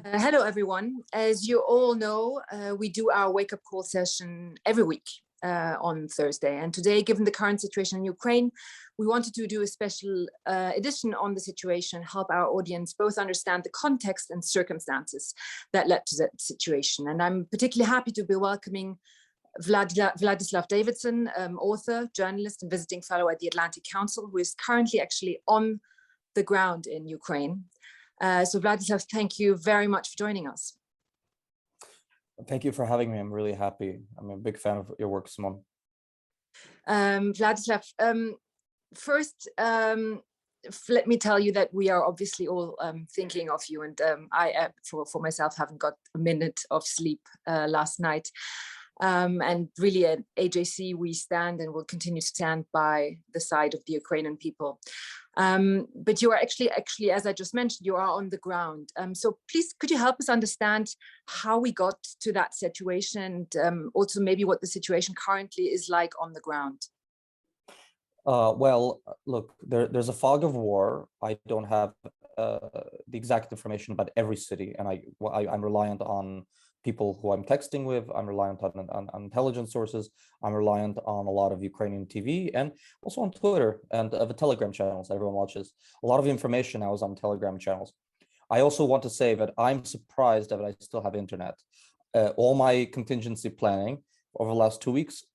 Hello, everyone. As you all know, we do our wake-up call session every week on Thursday. And today, given the current situation in Ukraine, we wanted to do a special edition on the situation, help our audience both understand the context and circumstances that led to that situation. And I'm particularly happy to be welcoming Vladislav Davidzon, author, journalist, and visiting fellow at the Atlantic Council, who is currently actually on the ground in Ukraine. So Vladislav, thank you very much for joining us. Thank you for having me. I'm really happy. I'm a big fan of your work, Simone. Vladislav, first, let me tell you that we are obviously all thinking of you, and I, for myself, haven't got a minute of sleep last night. And really at AJC, we stand and will continue to stand by the side of the Ukrainian people. But you are actually, as I just mentioned, you are on the ground. So please, could you help us understand how we got to that situation, and also maybe what the situation currently is like on the ground? Well, look, there's a fog of war. I don't have the exact information about every city, and I'm reliant on people who I'm texting with. I'm reliant on intelligence sources. I'm reliant on a lot of Ukrainian TV and also on Twitter and the Telegram channels everyone watches. A lot of information now is on Telegram channels. I also want to say that I'm surprised that I still have internet. All my contingency planning over the last 2 weeks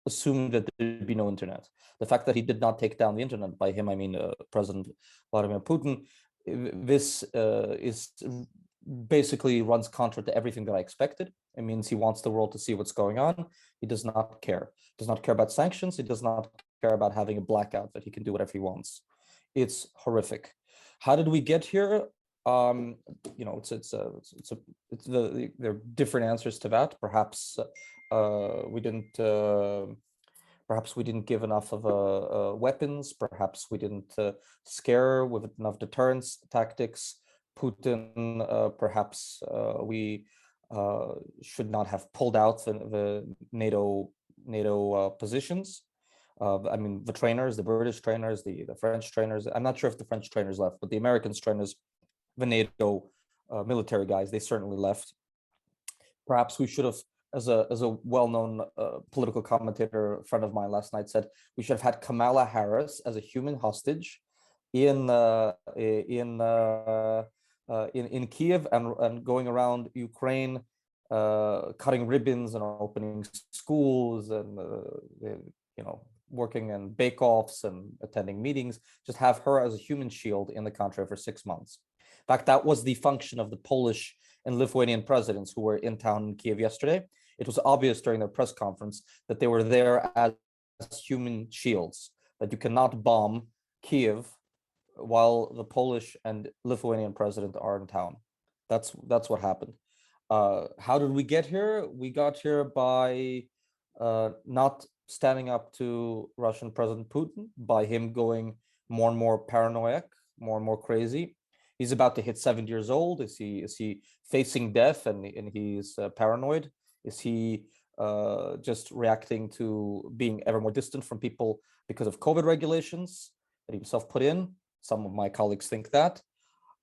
assumed that there'd be no internet. The fact that he did not take down the internet, by him I mean President Vladimir Putin, this is basically runs counter to everything that I expected. It means he wants the world to see what's going on. He does not care. He does not care about sanctions. He does not care about having a blackout, that he can do whatever he wants. It's horrific. How did we get here? You know, there are different answers to that. Perhaps we didn't give enough of weapons. Perhaps we didn't scare with enough deterrence tactics Putin. Perhaps we should not have pulled out the NATO positions. I mean, the trainers, the British trainers, the French trainers. I'm not sure if the French trainers left, but the American trainers, the NATO military guys, they certainly left. Perhaps we should have, as a well-known political commentator friend of mine last night said, we should have had Kamala Harris as a human hostage in Kiev and going around Ukraine, cutting ribbons and opening schools and you know, working in bake-offs and attending meetings. Just have her as a human shield in the country for 6 months. In fact, that was the function of the Polish and Lithuanian presidents who were in town in Kiev yesterday. It was obvious during their press conference that they were there as human shields, that you cannot bomb Kiev while the Polish and Lithuanian president are in town. That's what happened. How did we get here? We got here by not standing up to Russian President Putin, by him going more and more paranoid, more and more crazy. He's about to hit 70 years old. Is he facing death and he's paranoid? Is he just reacting to being ever more distant from people because of COVID regulations that he himself put in? Some of my colleagues think that.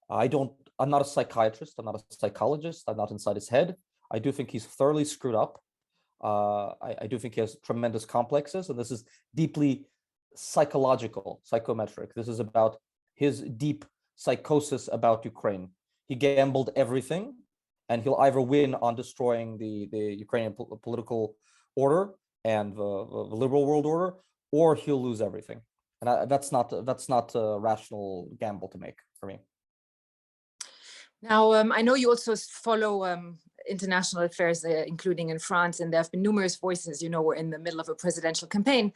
I'm not a psychiatrist. I'm not a psychologist. I'm not inside his head. I do think he's thoroughly screwed up. I do think he has tremendous complexes, and this is deeply psychological, psychometric. This is about his deep psychosis about Ukraine. He gambled everything, and he'll either win on destroying the Ukrainian political order and the liberal world order, or he'll lose everything. And that's not a rational gamble to make for me. Now, I know you also follow international affairs, including in France, and there have been numerous voices. You know, we're in the middle of a presidential campaign.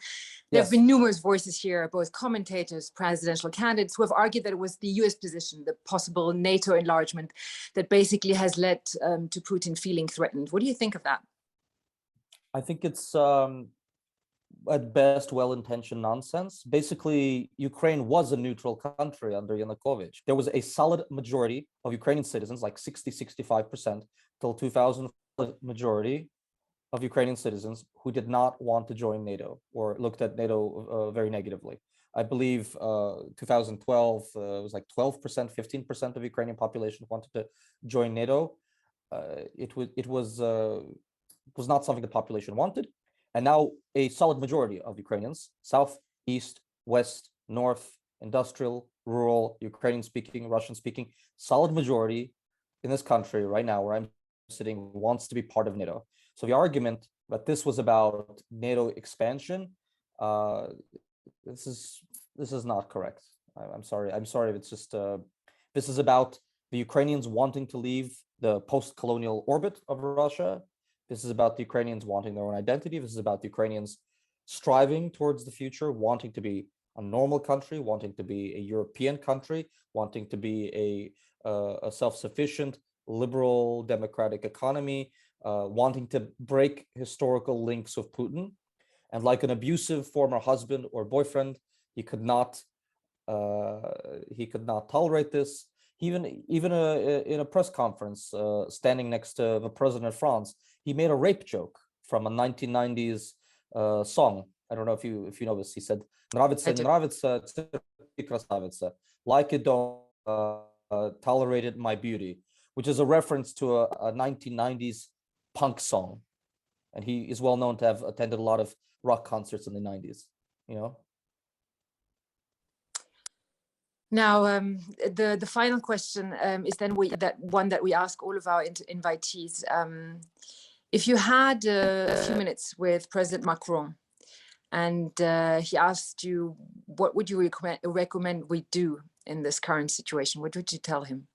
There have been numerous voices here, both commentators, presidential candidates, who have argued that it was the US position, the possible NATO enlargement, that basically has led to Putin feeling threatened. What do you think of that? I think it's at best well-intentioned nonsense. Basically, Ukraine was a neutral country under Yanukovych. There was a solid majority of Ukrainian citizens, like 60-65%, till 2000, majority of Ukrainian citizens who did not want to join NATO or looked at NATO very negatively. I believe 2012 it was like 12%, 15% of Ukrainian population wanted to join NATO. It was not something the population wanted, and now a solid majority of Ukrainians, south, east, west, north, industrial, rural, Ukrainian-speaking, Russian-speaking, solid majority in this country right now, where I'm sitting, wants to be part of NATO. So the argument that this was about NATO expansion, this is not correct. I'm sorry. It's just this is about the Ukrainians wanting to leave the post-colonial orbit of Russia. This is about the Ukrainians wanting their own identity. This is about the Ukrainians striving towards the future, wanting to be a normal country, wanting to be a European country, wanting to be a self-sufficient, liberal, democratic economy, wanting to break historical links with Putin. And like an abusive former husband or boyfriend, he could not tolerate this. Even in a press conference, standing next to the president of France, he made a rape joke from a 1990s song. I don't know if you know this. He said, "Nравится, не нравится, ты красавица. Like it, don't tolerate it, my beauty," which is a reference to a 1990s punk song. And he is well known to have attended a lot of rock concerts in the 90s, you know? Now, the final question is then that we ask all of our invitees. If you had a few minutes with President Macron and he asked you, what would you recommend we do in this current situation? What would you tell him?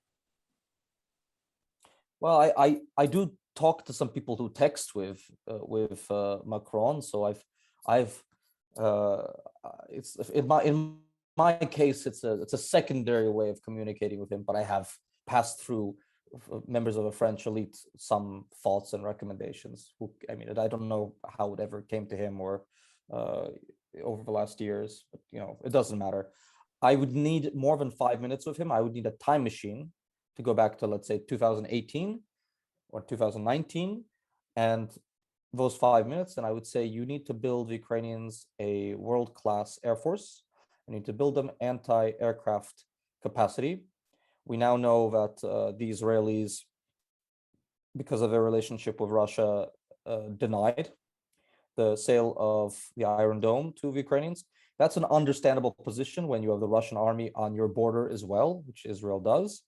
Well, I do talk to some people who text with Macron, so it's in my case it's a secondary way of communicating with him, but I have passed through members of a French elite some thoughts and recommendations. I mean, I don't know how it ever came to him or over the last years, but you know, it doesn't matter. I would need more than 5 minutes with him. I would need a time machine to go back to, let's say, 2018 or 2019, and those 5 minutes, and I would say you need to build the Ukrainians a world-class air force. You need to build them anti-aircraft capacity. We now know that the Israelis, because of their relationship with Russia, denied the sale of the Iron Dome to the Ukrainians. That's an understandable position when you have the Russian army on your border as well, which Israel does.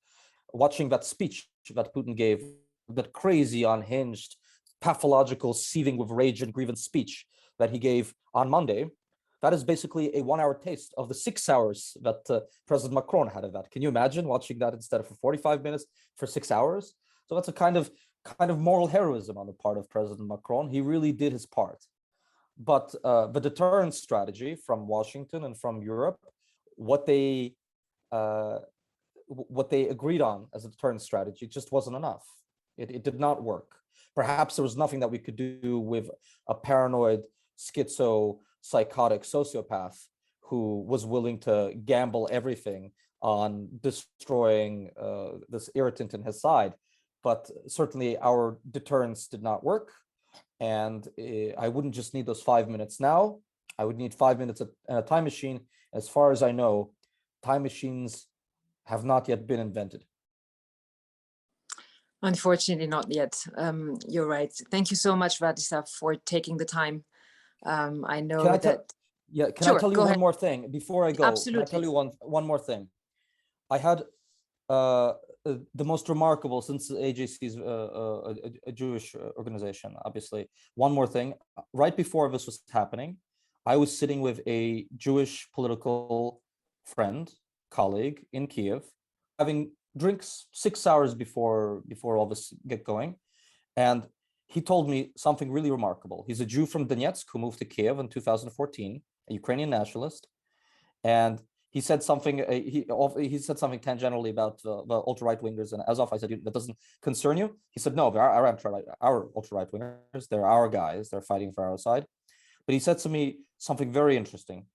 Watching that speech that Putin gave, that crazy, unhinged, pathological, seething with rage and grievance speech that he gave on Monday, that is basically a 1 hour taste of the 6 hours that President Macron had of that. Can you imagine watching that instead of for 45 minutes for 6 hours? So that's a kind of moral heroism on the part of President Macron. He really did his part. But the deterrence strategy from Washington and from Europe, what they agreed on as a deterrence strategy just wasn't enough. It did not work. Perhaps there was nothing that we could do with a paranoid, psychotic sociopath who was willing to gamble everything on destroying this irritant in his side. But certainly our deterrence did not work. And I wouldn't just need those 5 minutes now. I would need 5 minutes and a time machine. As far as I know, time machines have not yet been invented. Unfortunately, not yet. You're right. Thank you so much, Vladislav, for taking the time. I know that. Can I tell you one more thing before I go? Absolutely. Can I tell you one more thing? I had the most remarkable, since AJC is a Jewish organization, obviously. One more thing. Right before this was happening, I was sitting with a Jewish political friend, colleague in Kiev, having drinks 6 hours before all this get going. And he told me something really remarkable. He's a Jew from Donetsk who moved to Kiev in 2014, a Ukrainian nationalist. And he said something. He said something tangentially about the ultra-right wingers and Azov. I said, that doesn't concern you? He said, no, they're our ultra-right wingers. They're our guys. They're fighting for our side. But he said to me something very interesting.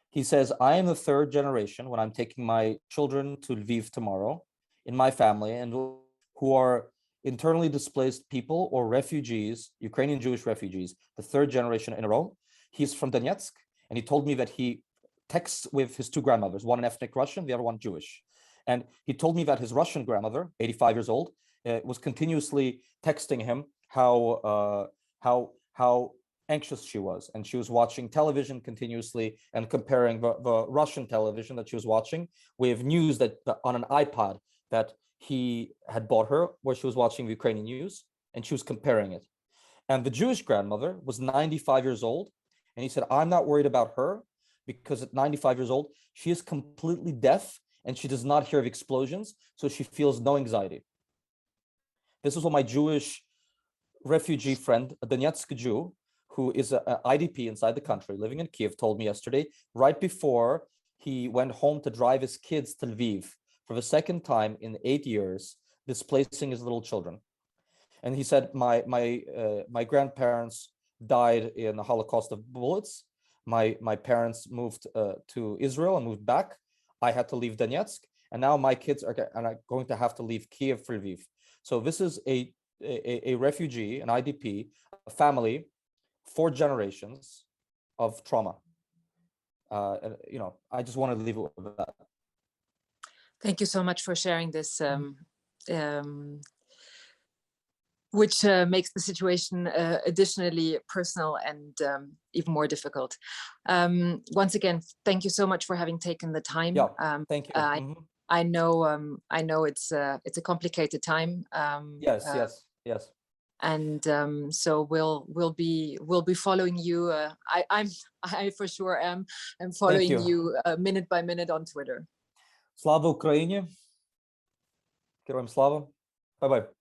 He says, I am the third generation when I'm taking my children to Lviv tomorrow in my family, and who are internally displaced people or refugees, Ukrainian Jewish refugees, the third generation in a row. He's from Donetsk, and he told me that he texts with his two grandmothers, one an ethnic Russian, the other one Jewish. And he told me that his Russian grandmother, 85 years old, was continuously texting him how anxious she was, and she was watching television continuously and comparing the Russian television that she was watching with news that on an iPad that he had bought her, where she was watching the Ukrainian news, and she was comparing it. And the Jewish grandmother was 95 years old, and he said, I'm not worried about her because at 95 years old, she is completely deaf and she does not hear the explosions, so she feels no anxiety. This is what my Jewish refugee friend, a Donetsk Jew, who is an IDP inside the country, living in Kiev, told me yesterday, right before he went home to drive his kids to Lviv for the second time in 8 years, displacing his little children. And he said, my grandparents died in the Holocaust of bullets. My parents moved to Israel and moved back. I had to leave Donetsk, and now my kids are going to have to leave Kiev for Lviv. So this is a refugee, an IDP, a family, 4 generations of trauma. I just wanted to leave it with that. Thank you so much for sharing this, which makes the situation additionally personal and even more difficult. Once again, thank you so much for having taken the time. Yeah, thank you. I know it's a complicated time. Yes. And so we'll be following you. I for sure am following you minute by minute on Twitter. Slava Ukraini. Героям слава. Bye bye.